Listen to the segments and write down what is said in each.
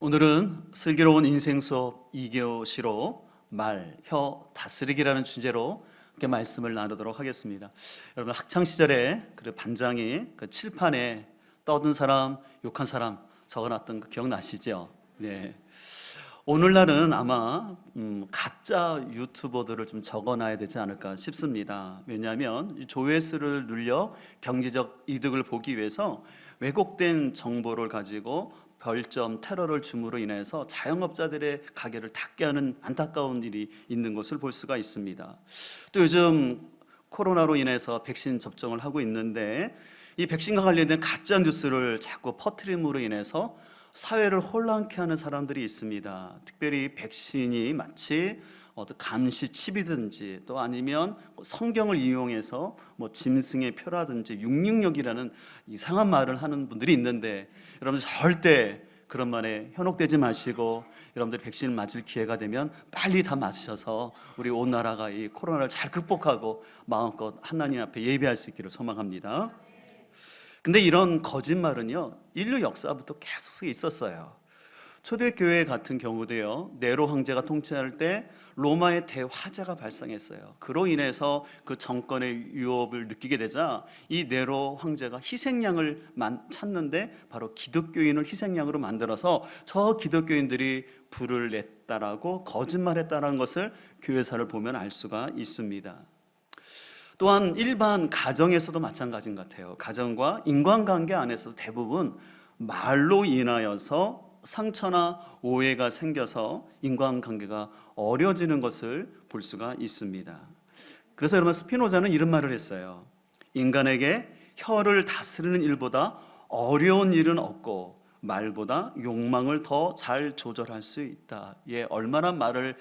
오늘은 슬기로운 인생 수업 2교시로 말, 혀 다스리기라는 주제로 함께 말씀을 나누도록 하겠습니다. 여러분 학창 시절에 그 반장이 그 칠판에 떠든 사람, 욕한 사람 적어놨던 거 기억나시죠? 네. 오늘날은 아마 가짜 유튜버들을 좀 적어놔야 되지 않을까 싶습니다. 왜냐하면 조회수를 눌려 경제적 이득을 보기 위해서 왜곡된 정보를 가지고 별점 테러를 줌으로 인해서 자영업자들의 가게를 닫게 하는 안타까운 일이 있는 것을 볼 수가 있습니다. 또 요즘 코로나로 인해서 백신 접종을 하고 있는데 이 백신과 관련된 가짜 뉴스를 자꾸 퍼뜨림으로 인해서 사회를 혼란케 하는 사람들이 있습니다. 특별히 백신이 마치 감시 칩이든지 또 아니면 성경을 이용해서 짐승의 표라든지 666이라는 이상한 말을 하는 분들이 있는데, 여러분 절대 그런 말에 현혹되지 마시고 여러분들 백신을 맞을 기회가 되면 빨리 다 맞으셔서 우리 온 나라가 이 코로나를 잘 극복하고 마음껏 하나님 앞에 예배할 수 있기를 소망합니다. 근데 이런 거짓말은요, 인류 역사부터 계속 있었어요. 초대교회 같은 경우도요, 네로 황제가 통치할 때 로마의 대화재가 발생했어요. 그로 인해서 그 정권의 위협을 느끼게 되자 이 네로 황제가 희생양을 찾는데 바로 기독교인을 희생양으로 만들어서 저 기독교인들이 불을 냈다라고 거짓말했다는 것을 교회사를 보면 알 수가 있습니다. 또한 일반 가정에서도 마찬가지인 것 같아요. 가정과 인간관계 안에서도 대부분 말로 인하여서 상처나 오해가 생겨서 인간관계가 어려워지는 것을 볼 수가 있습니다. 그래서 여러분 스피노자는 이런 말을 했어요. 인간에게 혀를 다스리는 일보다 어려운 일은 없고 말보다 욕망을 더 잘 조절할 수 있다. 얼마나 말을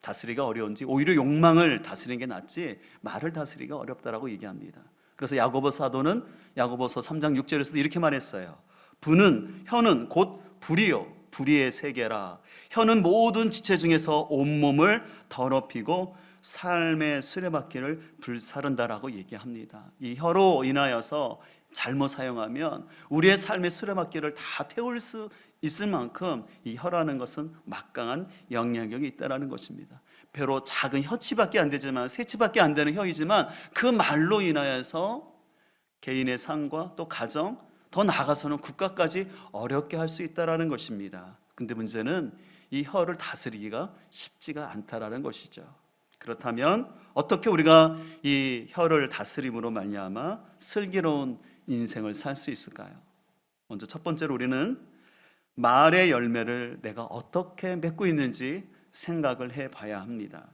다스리기가 어려운지 오히려 욕망을 다스리는 게 낫지 말을 다스리기가 어렵다라고 얘기합니다. 그래서 야고보 사도는 야고보서 3장 6절에서도 이렇게 말했어요. 혀는 곧 불이요 불의의 세계라. 혀는 모든 지체 중에서 온몸을 더럽히고 삶의 수레바퀴를 불사른다라고 얘기합니다. 이 혀로 인하여서 잘못 사용하면 우리의 삶의 수레바퀴를 다 태울 수 있을 만큼 이 혀라는 것은 막강한 영향력이 있다는 것입니다. 비록 작은 혀치밖에 안 되지만 새치밖에 안 되는 혀이지만 그 말로 인하여서 개인의 삶과 또 가정, 더 나아가서는 국가까지 어렵게 할 수 있다는 것입니다. 근데 문제는 이 혀를 다스리기가 쉽지가 않다라는 것이죠. 그렇다면 어떻게 우리가 이 혀를 다스림으로 말미암아 슬기로운 인생을 살 수 있을까요? 먼저 첫 번째로 우리는 말의 열매를 내가 어떻게 맺고 있는지 생각을 해봐야 합니다.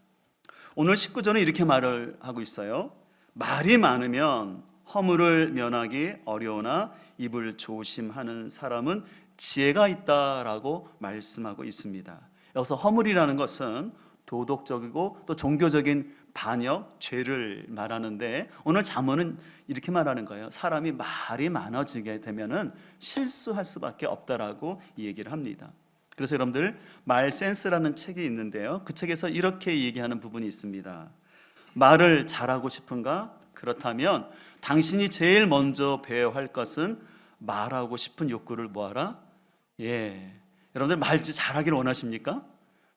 오늘 19절은 이렇게 말을 하고 있어요. 말이 많으면 허물을 면하기 어려우나 입을 조심하는 사람은 지혜가 있다라고 말씀하고 있습니다. 여기서 허물이라는 것은 도덕적이고 또 종교적인 반역, 죄를 말하는데 오늘 잠언은 이렇게 말하는 거예요. 사람이 말이 많아지게 되면은 실수할 수밖에 없다라고 이 얘기를 합니다. 그래서 여러분들 말센스라는 책이 있는데요. 그 책에서 이렇게 얘기하는 부분이 있습니다. 말을 잘하고 싶은가? 그렇다면 당신이 제일 먼저 배워야 할 것은 말하고 싶은 욕구를 뭐하라? 여러분들 말 잘하기를 원하십니까?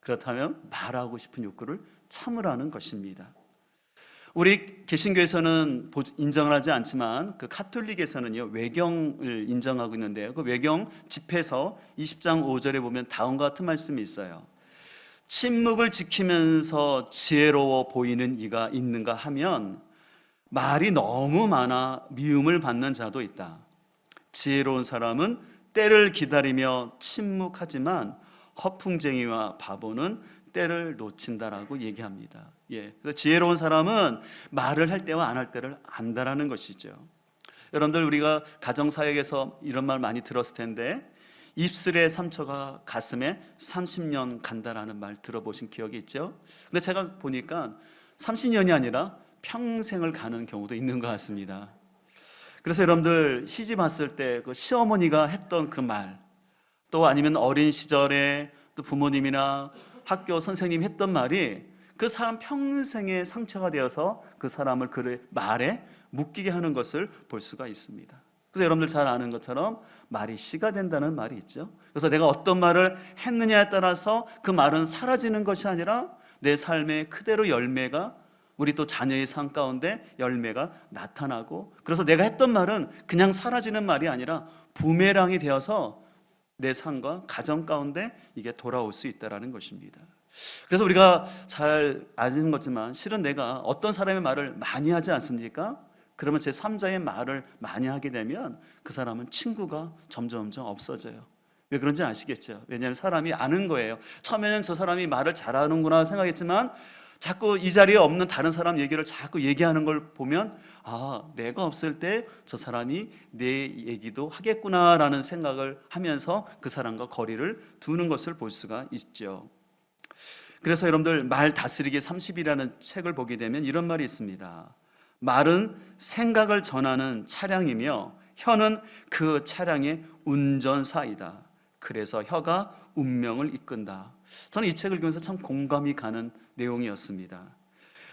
그렇다면 말하고 싶은 욕구를 참으라는 것입니다. 우리 개신교에서는 인정을 하지 않지만 그 가톨릭에서는요 외경을 인정하고 있는데요. 그 외경 집회서 20장 5절에 보면 다음과 같은 말씀이 있어요. 침묵을 지키면서 지혜로워 보이는 이가 있는가 하면 말이 너무 많아 미움을 받는 자도 있다. 지혜로운 사람은 때를 기다리며 침묵하지만 허풍쟁이와 바보는 때를 놓친다라고 얘기합니다. 그래서 지혜로운 사람은 말을 할 때와 안 할 때를 안다라는 것이죠. 여러분들 우리가 가정사역에서 이런 말 많이 들었을 텐데 입술의 상처가 가슴에 30년 간다라는 말 들어보신 기억이 있죠? 근데 제가 보니까 30년이 아니라 평생을 가는 경우도 있는 것 같습니다. 그래서 여러분들 시집 왔을 때 그 시어머니가 했던 그 말, 또 아니면 어린 시절에 또 부모님이나 학교 선생님이 했던 말이 그 사람 평생의 상처가 되어서 그 사람을 그 말에 묶이게 하는 것을 볼 수가 있습니다. 그래서 여러분들 잘 아는 것처럼 말이 씨가 된다는 말이 있죠. 그래서 내가 어떤 말을 했느냐에 따라서 그 말은 사라지는 것이 아니라 내 삶의 그대로 열매가, 우리 또 자녀의 삶 가운데 열매가 나타나고, 그래서 내가 했던 말은 그냥 사라지는 말이 아니라 부메랑이 되어서 내 삶과 가정 가운데 이게 돌아올 수 있다는 것입니다. 그래서 우리가 잘 아는 거지만 실은 내가 어떤 사람의 말을 많이 하지 않습니까? 그러면 제 3자의 말을 많이 하게 되면 그 사람은 친구가 점점점 없어져요. 왜 그런지 아시겠죠? 왜냐하면 사람이 아는 거예요. 처음에는 저 사람이 말을 잘하는구나 생각했지만 자꾸 이 자리에 없는 다른 사람 얘기를 자꾸 얘기하는 걸 보면, 아, 내가 없을 때 저 사람이 내 얘기도 하겠구나라는 생각을 하면서 그 사람과 거리를 두는 것을 볼 수가 있죠. 그래서 여러분들 말 다스리기 30이라는 책을 보게 되면 이런 말이 있습니다. 말은 생각을 전하는 차량이며 혀는 그 차량의 운전사이다. 그래서 혀가 운명을 이끈다. 저는 이 책을 읽으면서 참 공감이 가는 내용이었습니다.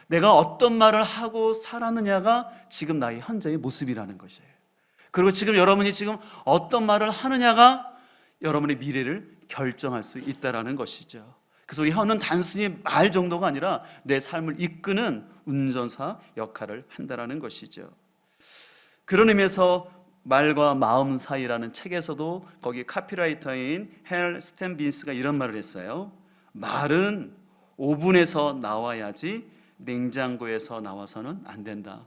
내가 어떤 말을 하고 살았느냐가 지금 나의 현재의 모습이라는 것이에요. 그리고 지금 여러분이 지금 어떤 말을 하느냐가 여러분의 미래를 결정할 수 있다는 것이죠. 그래서 우리 혀는 단순히 말 정도가 아니라 내 삶을 이끄는 운전사 역할을 한다는 것이죠. 그런 의미에서 말과 마음 사이라는 책에서도 거기 카피라이터인 헬 스탠빈스가 이런 말을 했어요. 말은 오븐에서 나와야지 냉장고에서 나와서는 안 된다.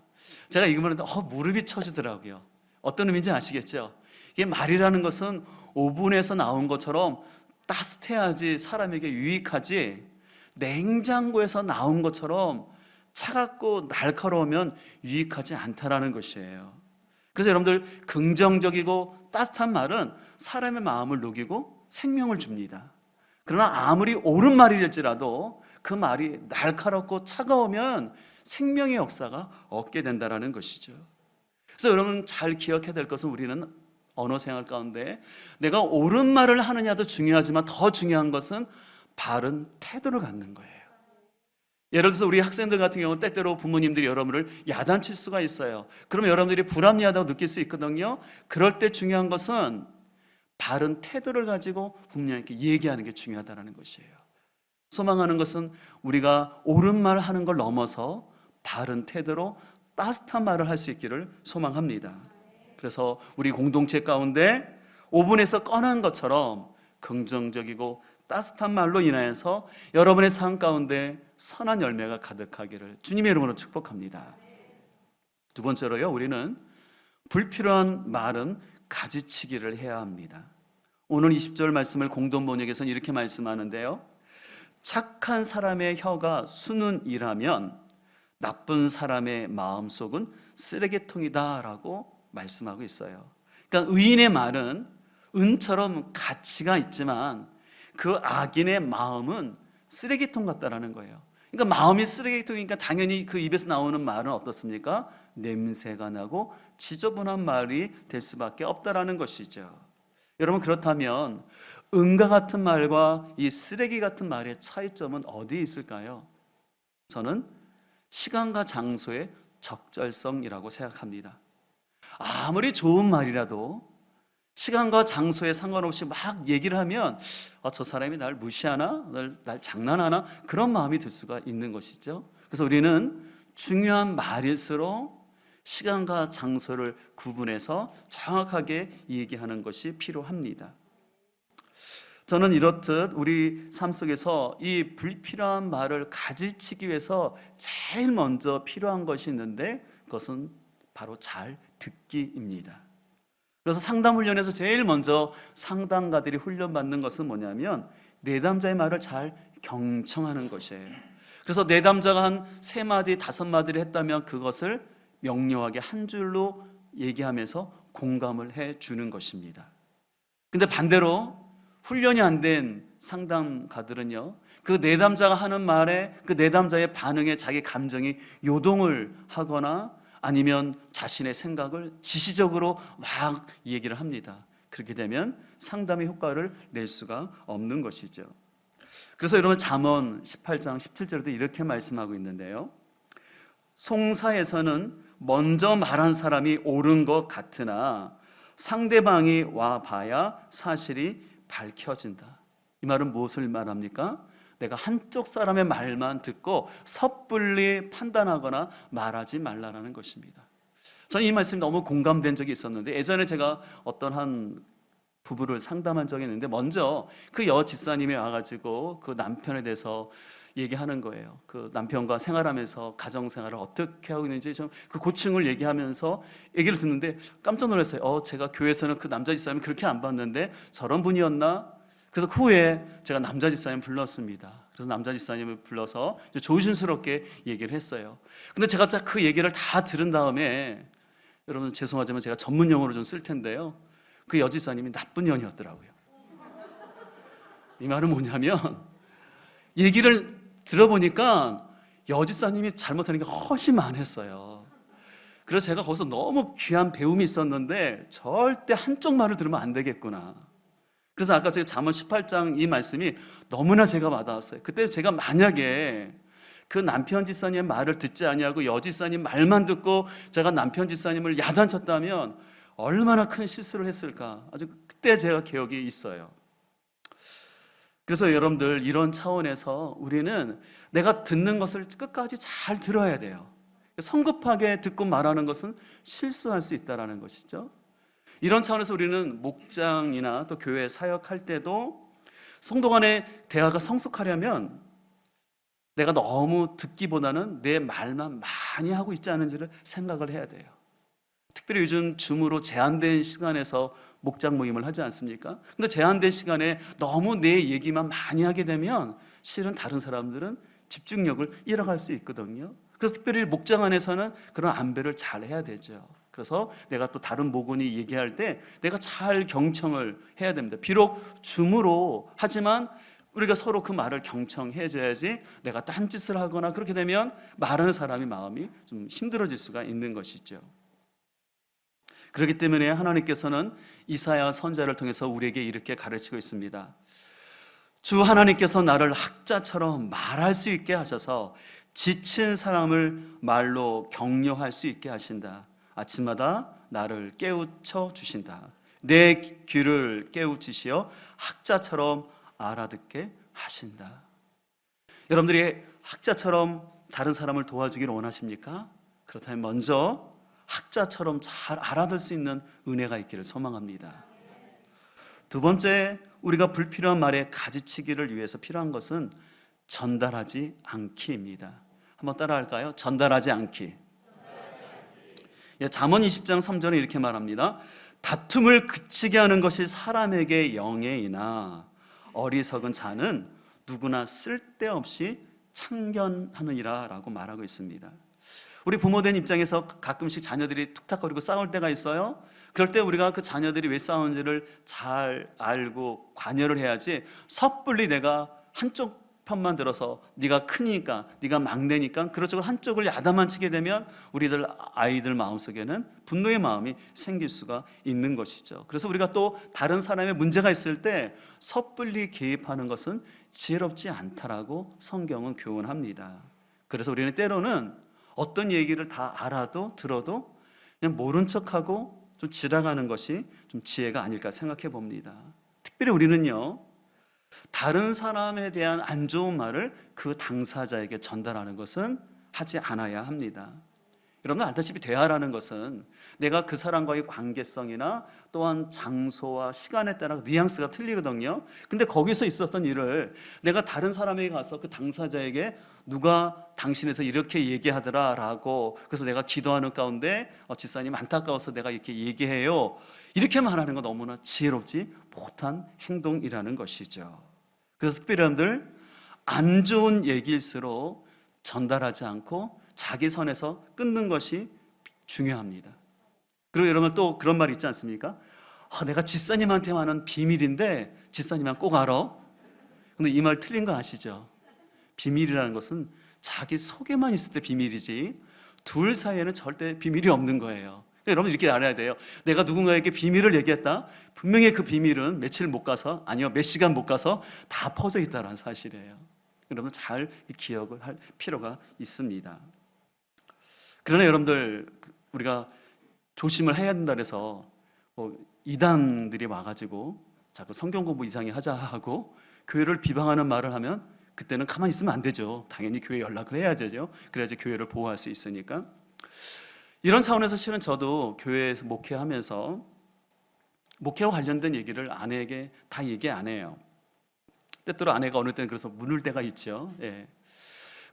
제가 읽으면 무릎이 쳐지더라고요. 어떤 의미인지 아시겠죠? 이게 말이라는 것은 오븐에서 나온 것처럼 따뜻해야지 사람에게 유익하지, 냉장고에서 나온 것처럼 차갑고 날카로우면 유익하지 않다라는 것이에요. 그래서 여러분들 긍정적이고 따뜻한 말은 사람의 마음을 녹이고 생명을 줍니다. 그러나 아무리 옳은 말일지라도 그 말이 날카롭고 차가우면 생명의 역사가 없게 된다는 것이죠. 그래서 여러분 잘 기억해야 될 것은, 우리는 언어 생활 가운데 내가 옳은 말을 하느냐도 중요하지만 더 중요한 것은 바른 태도를 갖는 거예요. 예를 들어서 우리 학생들 같은 경우 때때로 부모님들이 여러분을 야단칠 수가 있어요. 그러면 여러분들이 불합리하다고 느낄 수 있거든요. 그럴 때 중요한 것은 바른 태도를 가지고 부모님께 얘기하는 게 중요하다는 것이에요. 소망하는 것은 우리가 옳은 말 하는 걸 넘어서 바른 태도로 따뜻한 말을 할 수 있기를 소망합니다. 그래서 우리 공동체 가운데 오븐에서 꺼낸 것처럼 긍정적이고 따뜻한 말로 인하여서 여러분의 삶 가운데 선한 열매가 가득하기를 주님의 이름으로 축복합니다. 두 번째로요, 우리는 불필요한 말은 가지치기를 해야 합니다. 오늘 20절 말씀을 공동 번역에서는 이렇게 말씀하는데요, 착한 사람의 혀가 수는이라면 나쁜 사람의 마음속은 쓰레기통이다 라고 말씀하고 있어요. 그러니까 의인의 말은 은처럼 가치가 있지만 그 악인의 마음은 쓰레기통 같다라는 거예요. 그러니까 마음이 쓰레기통이니까 당연히 그 입에서 나오는 말은 어떻습니까? 냄새가 나고 지저분한 말이 될 수밖에 없다라는 것이죠. 여러분, 그렇다면 은과 같은 말과 이 쓰레기 같은 말의 차이점은 어디에 있을까요? 저는 시간과 장소의 적절성이라고 생각합니다. 아무리 좋은 말이라도 시간과 장소에 상관없이 막 얘기를 하면 저 사람이 날 무시하나? 날 장난하나? 그런 마음이 들 수가 있는 것이죠. 그래서 우리는 중요한 말일수록 시간과 장소를 구분해서 정확하게 얘기하는 것이 필요합니다. 저는 이렇듯 우리 삶 속에서 이 불필요한 말을 가지치기 위해서 제일 먼저 필요한 것이 있는데 그것은 바로 잘 듣기입니다. 그래서 상담 훈련에서 제일 먼저 상담가들이 훈련받는 것은 뭐냐면 내담자의 말을 잘 경청하는 것이에요. 그래서 내담자가 한 3마디, 5마디를 했다면 그것을 명료하게 한 줄로 얘기하면서 공감을 해주는 것입니다. 근데 반대로 훈련이 안 된 상담가들은요, 그 내담자가 하는 말에 그 내담자의 반응에 자기 감정이 요동을 하거나 아니면 자신의 생각을 지시적으로 막 얘기를 합니다. 그렇게 되면 상담의 효과를 낼 수가 없는 것이죠. 그래서 여러분 잠언 18장 17절에도 이렇게 말씀하고 있는데요, 송사에서는 먼저 말한 사람이 옳은 것 같으나 상대방이 와 봐야 사실이 밝혀진다. 이 말은 무엇을 말합니까? 내가 한쪽 사람의 말만 듣고 섣불리 판단하거나 말하지 말라는 것입니다. 저는 이 말씀이 너무 공감된 적이 있었는데, 예전에 제가 어떤 한 부부를 상담한 적이 있는데, 먼저 그 여집사님이 와가지고 그 남편에 대해서 얘기하는 거예요. 그 남편과 생활하면서 가정생활을 어떻게 하고 있는지 좀 그 고충을 얘기하면서 얘기를 듣는데 깜짝 놀랐어요. 제가 교회에서는 그 남자 집사님 그렇게 안 봤는데 저런 분이었나? 그래서 후에 제가 남자 집사님 불렀습니다. 그래서 남자 집사님을 불러서 조심스럽게 얘기를 했어요. 근데 제가 딱 그 얘기를 다 들은 다음에, 여러분 죄송하지만 제가 전문 용어로 좀 쓸 텐데요, 그 여집사님이 나쁜 년이었더라고요. 이 말은 뭐냐면, 얘기를 들어보니까 여집사님이 잘못하는 게 훨씬 많았어요. 그래서 제가 거기서 너무 귀한 배움이 있었는데 절대 한쪽 말을 들으면 안 되겠구나. 그래서 아까 제가 잠언 18장 이 말씀이 너무나 제가 와닿았어요. 그때 제가 만약에 그 남편 집사님의 말을 듣지 아니하고 여집사님 말만 듣고 제가 남편 집사님을 야단쳤다면 얼마나 큰 실수를 했을까, 아주 그때 제가 기억이 있어요. 그래서 여러분들, 이런 차원에서 우리는 내가 듣는 것을 끝까지 잘 들어야 돼요. 성급하게 듣고 말하는 것은 실수할 수 있다는 것이죠. 이런 차원에서 우리는 목장이나 또 교회 사역할 때도 성도 간의 대화가 성숙하려면 내가 너무 듣기보다는 내 말만 많이 하고 있지 않은지를 생각을 해야 돼요. 특별히 요즘 줌으로 제한된 시간에서 목장 모임을 하지 않습니까? 근데 제한된 시간에 너무 내 얘기만 많이 하게 되면 실은 다른 사람들은 집중력을 잃어갈 수 있거든요. 그래서 특별히 목장 안에서는 그런 안배를 잘 해야 되죠. 그래서 내가 또 다른 목원이 얘기할 때 내가 잘 경청을 해야 됩니다. 비록 줌으로 하지만 우리가 서로 그 말을 경청해 줘야지, 내가 딴짓을 하거나 그렇게 되면 말하는 사람의 마음이 좀 힘들어질 수가 있는 것이죠. 그렇기 때문에 하나님께서는 이사야 선지자를 통해서 우리에게 이렇게 가르치고 있습니다. 주 하나님께서 나를 학자처럼 말할 수 있게 하셔서 지친 사람을 말로 격려할 수 있게 하신다. 아침마다 나를 깨우쳐 주신다. 내 귀를 깨우치시어 학자처럼 알아듣게 하신다. 여러분들이 학자처럼 다른 사람을 도와주기를 원하십니까? 그렇다면 먼저 학자처럼 잘 알아들 수 있는 은혜가 있기를 소망합니다. 두 번째, 우리가 불필요한 말에 가지치기를 위해서 필요한 것은 전달하지 않기입니다. 한번 따라할까요? 전달하지 않기. 잠언 20장 3절에 이렇게 말합니다. 다툼을 그치게 하는 것이 사람에게 영예이나 어리석은 자는 누구나 쓸데없이 참견하느니라 라고 말하고 있습니다. 우리 부모된 입장에서 가끔씩 자녀들이 툭탁거리고 싸울 때가 있어요. 그럴 때 우리가 그 자녀들이 왜 싸우는지를 잘 알고 관여를 해야지, 섣불리 내가 한쪽 편만 들어서 네가 크니까, 네가 막내니까 그런 한쪽을 야단만 치게 되면 우리들 아이들 마음속에는 분노의 마음이 생길 수가 있는 것이죠. 그래서 우리가 또 다른 사람의 문제가 있을 때 섣불리 개입하는 것은 지혜롭지 않다라고 성경은 교훈합니다. 그래서 우리는 때로는 어떤 얘기를 다 알아도 들어도 그냥 모른 척하고 좀 지나가는 것이 좀 지혜가 아닐까 생각해 봅니다. 특별히 우리는요, 다른 사람에 대한 안 좋은 말을 그 당사자에게 전달하는 것은 하지 않아야 합니다. 여러분 알다시피 대화라는 것은 내가 그 사람과의 관계성이나 또한 장소와 시간에 따라 뉘앙스가 틀리거든요. 근데 거기서 있었던 일을 내가 다른 사람에게 가서 그 당사자에게 누가 당신에서 이렇게 얘기하더라 라고, 그래서 내가 기도하는 가운데 집사님 안타까워서 내가 이렇게 얘기해요, 이렇게 말하는 건 너무나 지혜롭지 못한 행동이라는 것이죠. 그래서 특별히 여러분들, 안 좋은 얘기일수록 전달하지 않고 자기 선에서 끊는 것이 중요합니다. 그리고 여러분 또 그런 말이 있지 않습니까? 내가 집사님한테만 하는 비밀인데 집사님만 꼭 알아. 근데 이 말 틀린 거 아시죠? 비밀이라는 것은 자기 속에만 있을 때 비밀이지 둘 사이에는 절대 비밀이 없는 거예요. 여러분 이렇게 알아야 돼요. 내가 누군가에게 비밀을 얘기했다, 분명히 그 비밀은 며칠 못 가서, 아니요 몇 시간 못 가서 다 퍼져 있다는 사실이에요. 여러분 잘 기억을 할 필요가 있습니다. 그러나 여러분들, 우리가 조심을 해야 된다 해서 이단들이 와가지고 자꾸 성경 공부 이상히 하자 하고 교회를 비방하는 말을 하면 그때는 가만히 있으면 안 되죠. 당연히 교회 연락을 해야 되죠. 그래야지 교회를 보호할 수 있으니까. 이런 차원에서 실은 저도 교회에서 목회하면서 목회와 관련된 얘기를 아내에게 다 얘기 안 해요. 때때로 아내가 어느 때는 그래서 무눌 때가 있죠. 예.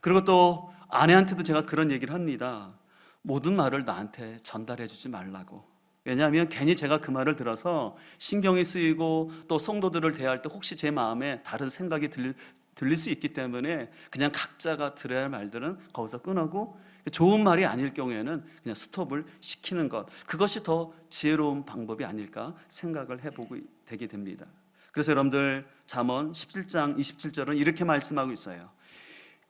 그리고 또 아내한테도 제가 그런 얘기를 합니다. 모든 말을 나한테 전달해 주지 말라고. 왜냐하면 괜히 제가 그 말을 들어서 신경이 쓰이고 또 성도들을 대할 때 혹시 제 마음에 다른 생각이 들릴 수 있기 때문에 그냥 각자가 들어야 할 말들은 거기서 끊고 좋은 말이 아닐 경우에는 그냥 스톱을 시키는 것, 그것이 더 지혜로운 방법이 아닐까 생각을 해보고 되게 됩니다. 그래서 여러분들 잠언 17장 27절은 이렇게 말씀하고 있어요.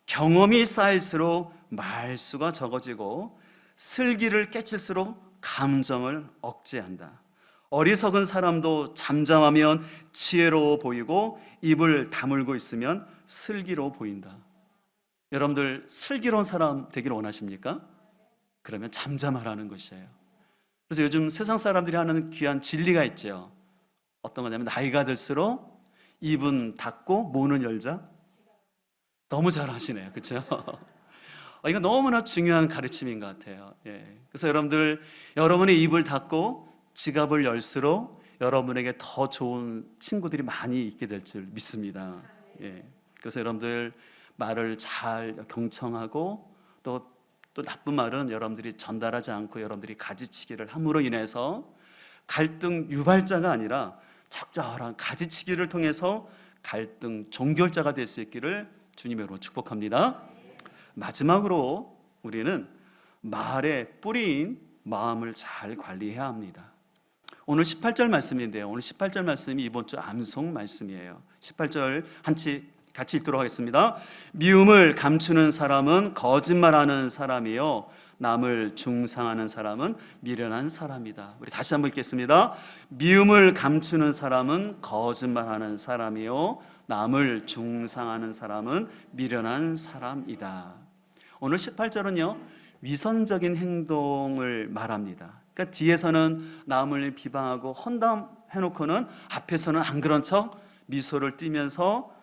경험이 쌓일수록 말수가 적어지고 슬기를 깨칠수록 감정을 억제한다. 어리석은 사람도 잠잠하면 지혜로워 보이고 입을 다물고 있으면 슬기로워 보인다. 여러분들 슬기로운 사람 되기를 원하십니까? 그러면 잠잠하라는 것이에요. 그래서 요즘 세상 사람들이 하는 귀한 진리가 있죠. 어떤 거냐면 나이가 들수록 입은 닫고 문은 열자. 너무 잘 하시네요. 그렇죠? 이거 너무나 중요한 가르침인 것 같아요. 예. 그래서 여러분들 여러분의 입을 닫고 지갑을 열수록 여러분에게 더 좋은 친구들이 많이 있게 될 줄 믿습니다. 예. 그래서 여러분들 말을 잘 경청하고 또 나쁜 말은 여러분들이 전달하지 않고 여러분들이 가지치기를 함으로 인해서 갈등 유발자가 아니라 적절한 가지치기를 통해서 갈등 종결자가 될 수 있기를 주님으로 축복합니다. 마지막으로 우리는 말의 뿌리인 마음을 잘 관리해야 합니다. 오늘 18절 말씀인데요. 오늘 18절 말씀이 이번 주 암송 말씀이에요. 18절 같이 읽도록 하겠습니다. 미움을 감추는 사람은 거짓말하는 사람이요 남을 중상하는 사람은 미련한 사람이다. 우리 다시 한번 읽겠습니다. 미움을 감추는 사람은 거짓말하는 사람이요 남을 중상하는 사람은 미련한 사람이다. 오늘 18절은요 위선적인 행동을 말합니다. 그러니까 뒤에서는 남을 비방하고 헌담해놓고는 앞에서는 안 그런 척 미소를 띠면서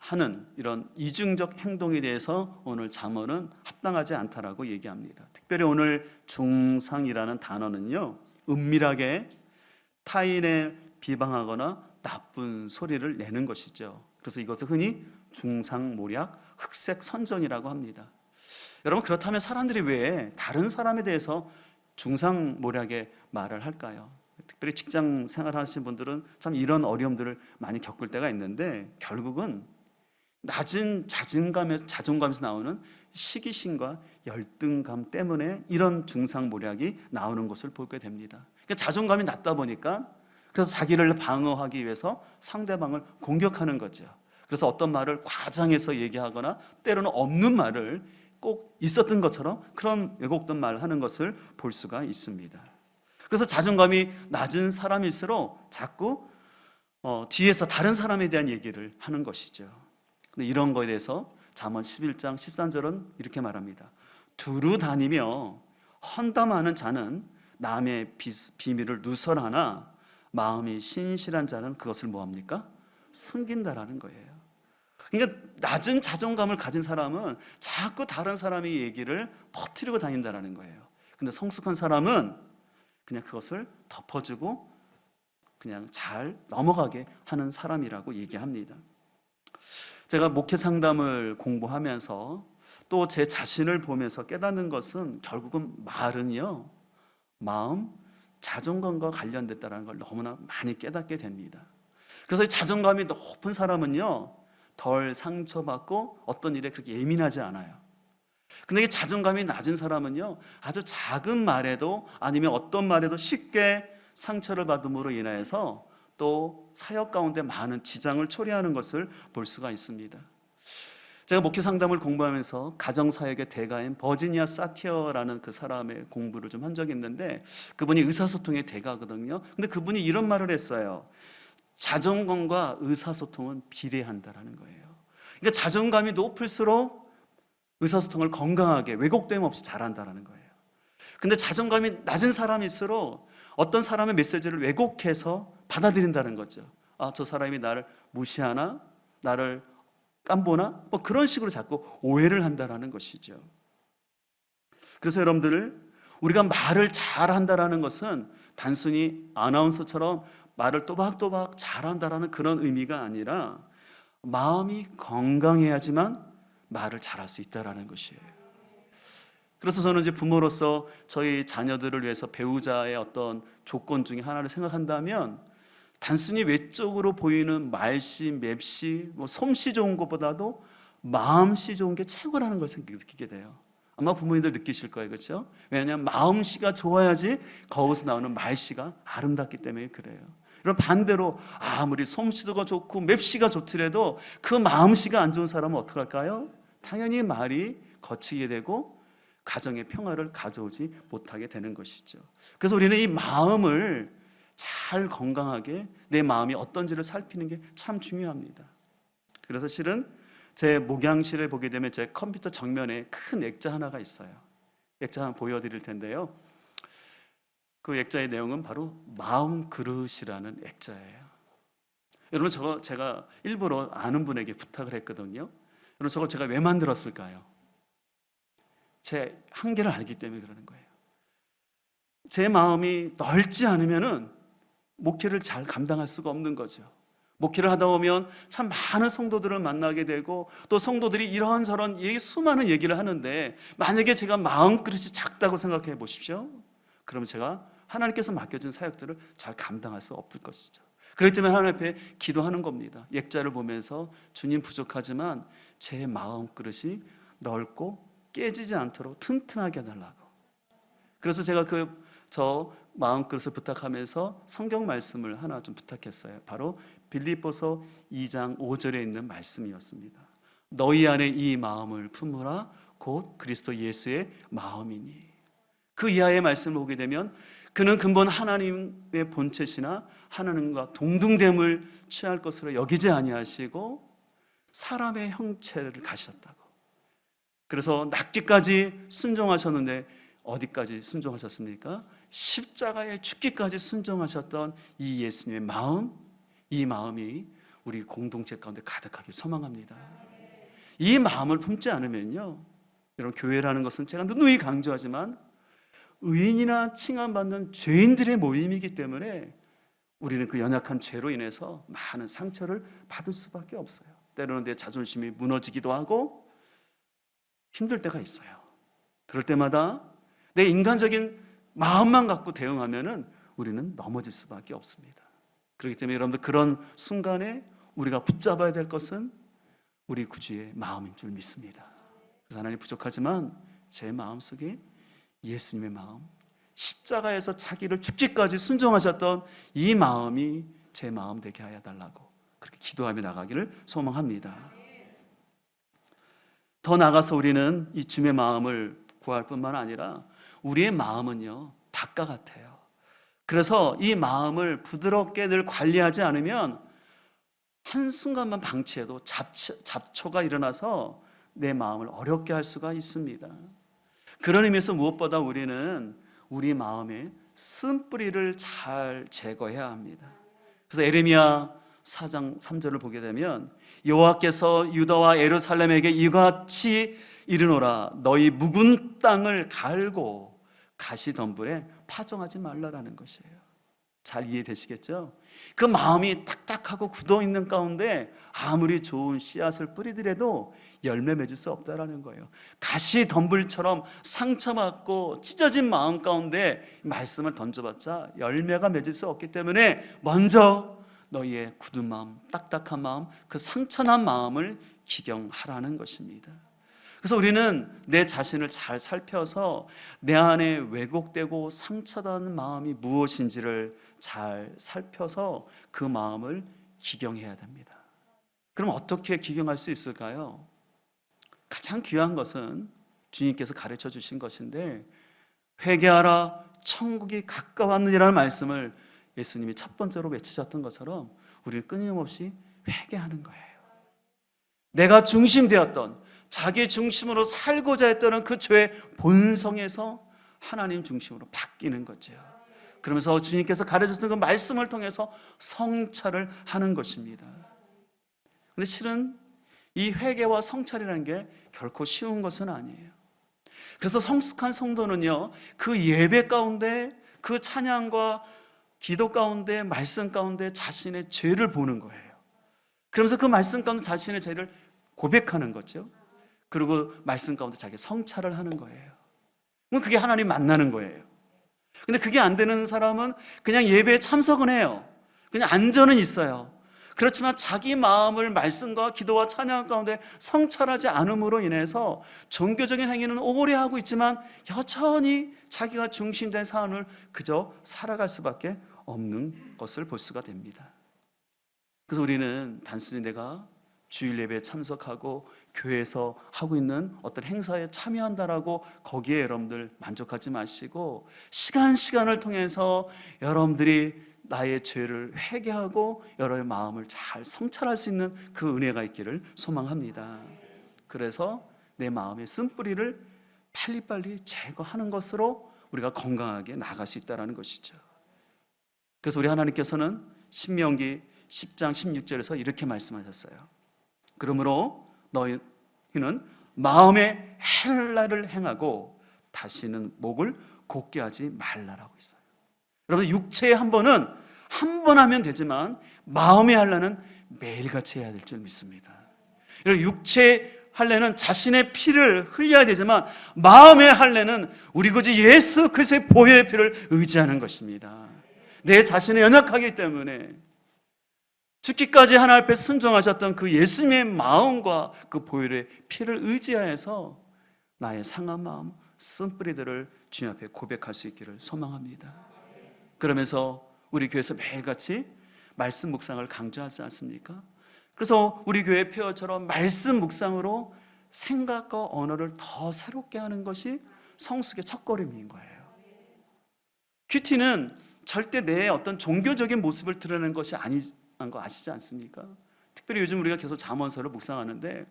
하는 이런 이중적 행동에 대해서 오늘 잠언은 합당하지 않다라고 얘기합니다. 특별히 오늘 중상이라는 단어는요 은밀하게 타인을 비방하거나 나쁜 소리를 내는 것이죠. 그래서 이것을 흔히 중상모략, 흑색선전이라고 합니다. 여러분 그렇다면 사람들이 왜 다른 사람에 대해서 중상모략의 말을 할까요? 특별히 직장 생활하시는 분들은 참 이런 어려움들을 많이 겪을 때가 있는데 결국은 낮은 자존감에서 나오는 시기심과 열등감 때문에 이런 중상모략이 나오는 것을 보게 됩니다. 그러니까 자존감이 낮다 보니까 그래서 자기를 방어하기 위해서 상대방을 공격하는 거죠. 그래서 어떤 말을 과장해서 얘기하거나 때로는 없는 말을 꼭 있었던 것처럼 그런 왜곡된 말을 하는 것을 볼 수가 있습니다. 그래서 자존감이 낮은 사람일수록 자꾸 뒤에서 다른 사람에 대한 얘기를 하는 것이죠. 근데 이런 거에 대해서 잠언 11장 13절은 이렇게 말합니다. 두루 다니며 헌담하는 자는 남의 비밀을 누설하나 마음이 신실한 자는 그것을 뭐합니까? 숨긴다라는 거예요. 그러니까 낮은 자존감을 가진 사람은 자꾸 다른 사람의 얘기를 퍼뜨리고 다닌다라는 거예요. 근데 성숙한 사람은 그냥 그것을 덮어주고 그냥 잘 넘어가게 하는 사람이라고 얘기합니다. 제가 목회 상담을 공부하면서 또 제 자신을 보면서 깨닫는 것은 결국은 말은요 마음, 자존감과 관련됐다는 걸 너무나 많이 깨닫게 됩니다. 그래서 자존감이 높은 사람은요 덜 상처받고 어떤 일에 그렇게 예민하지 않아요. 근데 이 자존감이 낮은 사람은요 아주 작은 말에도 아니면 어떤 말에도 쉽게 상처를 받음으로 인해서 또 사역 가운데 많은 지장을 초래하는 것을 볼 수가 있습니다. 제가 목회 상담을 공부하면서 가정사역의 대가인 버지니아 사티어라는 그 사람의 공부를 좀 한 적이 있는데 그분이 의사소통의 대가거든요. 근데 그분이 이런 말을 했어요. 자존감과 의사소통은 비례한다라는 거예요. 그러니까 자존감이 높을수록 의사소통을 건강하게 왜곡됨 없이 잘한다라는 거예요. 근데 자존감이 낮은 사람일수록 어떤 사람의 메시지를 왜곡해서 받아들인다는 거죠. 저 사람이 나를 무시하나? 나를 깜보나? 뭐 그런 식으로 자꾸 오해를 한다는 것이죠. 그래서 여러분들, 우리가 말을 잘한다는 것은 단순히 아나운서처럼 말을 또박또박 잘한다는 그런 의미가 아니라 마음이 건강해야지만 말을 잘할 수 있다는 것이에요. 그래서 저는 이제 부모로서 저희 자녀들을 위해서 배우자의 어떤 조건 중에 하나를 생각한다면 단순히 외적으로 보이는 말씨, 맵씨, 솜씨 좋은 것보다도 마음씨 좋은 게 최고라는 걸 느끼게 돼요. 아마 부모님들 느끼실 거예요, 그렇죠? 왜냐하면 마음씨가 좋아야지 거기서 나오는 말씨가 아름답기 때문에 그래요. 이런 반대로 아무리 솜씨가 좋고 맵씨가 좋더라도 그 마음씨가 안 좋은 사람은 어떻게 할까요? 당연히 말이 거치게 되고 가정의 평화를 가져오지 못하게 되는 것이죠. 그래서 우리는 이 마음을 잘 건강하게 내 마음이 어떤지를 살피는 게 참 중요합니다. 그래서 실은 제 목양실에 보게 되면 제 컴퓨터 정면에 큰 액자 하나가 있어요. 액자 하나 보여드릴 텐데요. 그 액자의 내용은 바로 마음 그릇이라는 액자예요. 여러분, 저거 제가 일부러 아는 분에게 부탁을 했거든요. 여러분, 저거 제가 왜 만들었을까요? 제 한계를 알기 때문에 그러는 거예요. 제 마음이 넓지 않으면은 목회를 잘 감당할 수가 없는 거죠. 목회를 하다 보면 참 많은 성도들을 만나게 되고 또 성도들이 이런저런 수많은 얘기를 하는데 만약에 제가 마음그릇이 작다고 생각해 보십시오. 그러면 제가 하나님께서 맡겨준 사역들을 잘 감당할 수 없을 것이죠. 그렇기 때문에 하나님 앞에 기도하는 겁니다. 액자를 보면서 주님, 부족하지만 제 마음그릇이 넓고 깨지지 않도록 튼튼하게 해달라고. 그래서 제가 저 마음그릇을 부탁하면서 성경 말씀을 하나 좀 부탁했어요. 바로 빌립보서 2장 5절에 있는 말씀이었습니다. 너희 안에 이 마음을 품으라 곧 그리스도 예수의 마음이니. 그 이하의 말씀을 보게 되면 그는 근본 하나님의 본체시나 하나님과 동등됨을 취할 것으로 여기지 아니하시고 사람의 형체를 가셨다고. 그래서 낫기까지 순종하셨는데 어디까지 순종하셨습니까? 십자가에 죽기까지 순종하셨던 이 예수님의 마음, 이 마음이 우리 공동체 가운데 가득하게 소망합니다. 이 마음을 품지 않으면요, 여러분, 교회라는 것은 제가 누누이 강조하지만 의인이나 칭함받는 죄인들의 모임이기 때문에 우리는 그 연약한 죄로 인해서 많은 상처를 받을 수밖에 없어요. 때로는 내 자존심이 무너지기도 하고 힘들 때가 있어요. 그럴 때마다 내 인간적인 마음만 갖고 대응하면은 우리는 넘어질 수밖에 없습니다. 그렇기 때문에 여러분들, 그런 순간에 우리가 붙잡아야 될 것은 우리 구주의 마음인 줄 믿습니다. 그래서 하나님, 부족하지만 제 마음속에 예수님의 마음, 십자가에서 자기를 죽기까지 순종하셨던 이 마음이 제 마음 되게 하여 달라고 그렇게 기도하며 나가기를 소망합니다. 더 나아가서 우리는 이 주님의 마음을 구할 뿐만 아니라 우리의 마음은요, 닭과 같아요. 그래서 이 마음을 부드럽게 늘 관리하지 않으면 한순간만 방치해도 잡초가 일어나서 내 마음을 어렵게 할 수가 있습니다. 그런 의미에서 무엇보다 우리는 우리 마음의 쓴뿌리를 잘 제거해야 합니다. 그래서 에레미야 4장 3절을 보게 되면 여호와께서 유다와 예루살렘에게 이같이 이르노라 너희 묵은 땅을 갈고 가시덤불에 파종하지 말라라는 것이에요. 잘 이해되시겠죠? 그 마음이 딱딱하고 굳어있는 가운데 아무리 좋은 씨앗을 뿌리더라도 열매 맺을 수 없다라는 거예요. 가시덤불처럼 상처받고 찢어진 마음 가운데 말씀을 던져봤자 열매가 맺을 수 없기 때문에 먼저 너희의 굳은 마음, 딱딱한 마음, 그 상처난 마음을 기경하라는 것입니다. 그래서 우리는 내 자신을 잘 살펴서 내 안에 왜곡되고 상처난 마음이 무엇인지를 잘 살펴서 그 마음을 기경해야 됩니다. 그럼 어떻게 기경할 수 있을까요? 가장 귀한 것은 주님께서 가르쳐 주신 것인데 회개하라 천국이 가까웠느니라는 말씀을 예수님이 첫 번째로 외치셨던 것처럼 우리는 끊임없이 회개하는 거예요. 내가 중심되었던 자기 중심으로 살고자 했던 그 죄의 본성에서 하나님 중심으로 바뀌는 거죠. 그러면서 주님께서 가르쳐주신 그 말씀을 통해서 성찰을 하는 것입니다. 근데 실은 이 회개와 성찰이라는 게 결코 쉬운 것은 아니에요. 그래서 성숙한 성도는요, 그 예배 가운데, 그 찬양과 기도 가운데, 말씀 가운데 자신의 죄를 보는 거예요. 그러면서 그 말씀 가운데 자신의 죄를 고백하는 거죠. 그리고 말씀 가운데 자기 성찰을 하는 거예요. 그럼 그게 하나님 만나는 거예요. 근데 그게 안 되는 사람은 그냥 예배에 참석은 해요. 그냥 안전은 있어요. 그렇지만 자기 마음을 말씀과 기도와 찬양 가운데 성찰하지 않음으로 인해서 종교적인 행위는 오래 하고 있지만 여전히 자기가 중심된 삶을 그저 살아갈 수밖에 없는 것을 볼 수가 됩니다. 그래서 우리는 단순히 내가 주일 예배에 참석하고 교회에서 하고 있는 어떤 행사에 참여한다라고 거기에 여러분들 만족하지 마시고 시간을 통해서 여러분들이 나의 죄를 회개하고 여러분의 마음을 잘 성찰할 수 있는 그 은혜가 있기를 소망합니다. 그래서 내 마음의 쓴뿌리를 빨리빨리 제거하는 것으로 우리가 건강하게 나아갈 수 있다는 것이죠. 그래서 우리 하나님께서는 신명기 10장 16절에서 이렇게 말씀하셨어요. 그러므로 너희는 마음에 헬라를 행하고 다시는 목을 곧게 하지 말라라고 있어요. 여러분, 육체의 한 번 하면 되지만 마음의 할례는 매일같이 해야 될 줄 믿습니다. 여러분, 육체의 할례는 자신의 피를 흘려야 되지만 마음의 할례는 우리 구주 예수 그리스도의 보혈의 피를 의지하는 것입니다. 내 자신이 연약하기 때문에 죽기까지 하나님 앞에 순종하셨던 그 예수님의 마음과 그 보혈의 피를 의지하여서 나의 상한 마음, 쓴뿌리들을 주님 앞에 고백할 수 있기를 소망합니다. 그러면서 우리 교회에서 매일같이 말씀 묵상을 강조하지 않습니까? 그래서 우리 교회 표어처럼 말씀 묵상으로 생각과 언어를 더 새롭게 하는 것이 성숙의 첫걸음인 거예요. 큐티는 절대 내 어떤 종교적인 모습을 드러내는 것이 아니라는 거 아시지 않습니까? 특별히 요즘 우리가 계속 잠언서를 묵상하는데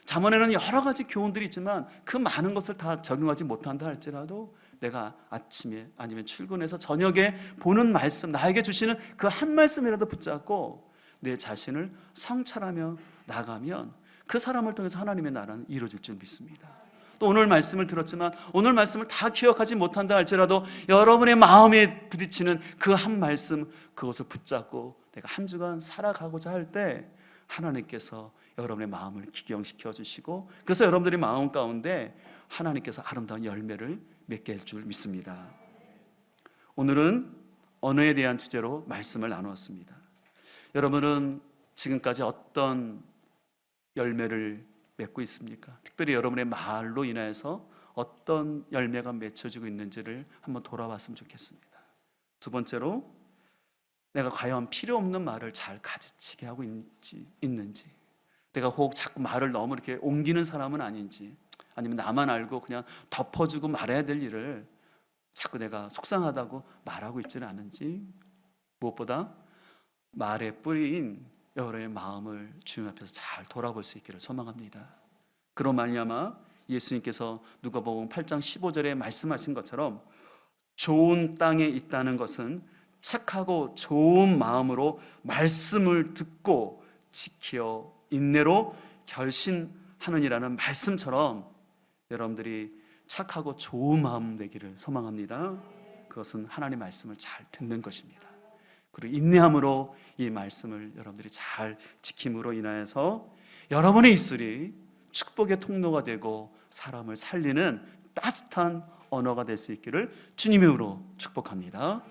잠언에는 여러 가지 교훈들이 있지만 그 많은 것을 다 적용하지 못한다 할지라도 내가 아침에 아니면 출근해서 저녁에 보는 말씀, 나에게 주시는 그 한 말씀이라도 붙잡고 내 자신을 성찰하며 나가면 그 사람을 통해서 하나님의 나라는 이루어질 줄 믿습니다. 또 오늘 말씀을 들었지만 오늘 말씀을 다 기억하지 못한다 할지라도 여러분의 마음에 부딪히는 그 한 말씀, 그것을 붙잡고 내가 한 주간 살아가고자 할 때 하나님께서 여러분의 마음을 기경시켜 주시고 그래서 여러분들의 마음 가운데 하나님께서 아름다운 열매를 맺게 할 줄 믿습니다. 오늘은 언어에 대한 주제로 말씀을 나누었습니다. 여러분은 지금까지 어떤 열매를 맺고 있습니까? 특별히 여러분의 말로 인해서 어떤 열매가 맺혀지고 있는지를 한번 돌아봤으면 좋겠습니다. 두 번째로 내가 과연 필요 없는 말을 잘 가지치게 하고 있는지, 내가 혹 자꾸 말을 너무 이렇게 옮기는 사람은 아닌지, 아니면 나만 알고 그냥 덮어주고 말해야 될 일을 자꾸 내가 속상하다고 말하고 있지는 않은지, 무엇보다 말의 뿌리인 여러분의 마음을 주님 앞에서 잘 돌아볼 수 있기를 소망합니다. 그로 말미암아 예수님께서 누가복음 8장 15절에 말씀하신 것처럼 좋은 땅에 있다는 것은 착하고 좋은 마음으로 말씀을 듣고 지켜 인내로 결신하느니라는 말씀처럼 여러분들이 착하고 좋은 마음 되기를 소망합니다. 그것은 하나님의 말씀을 잘 듣는 것입니다. 그리고 인내함으로 이 말씀을 여러분들이 잘 지킴으로 인하여서 여러분의 입술이 축복의 통로가 되고 사람을 살리는 따뜻한 언어가 될 수 있기를 주님의 이름으로 축복합니다.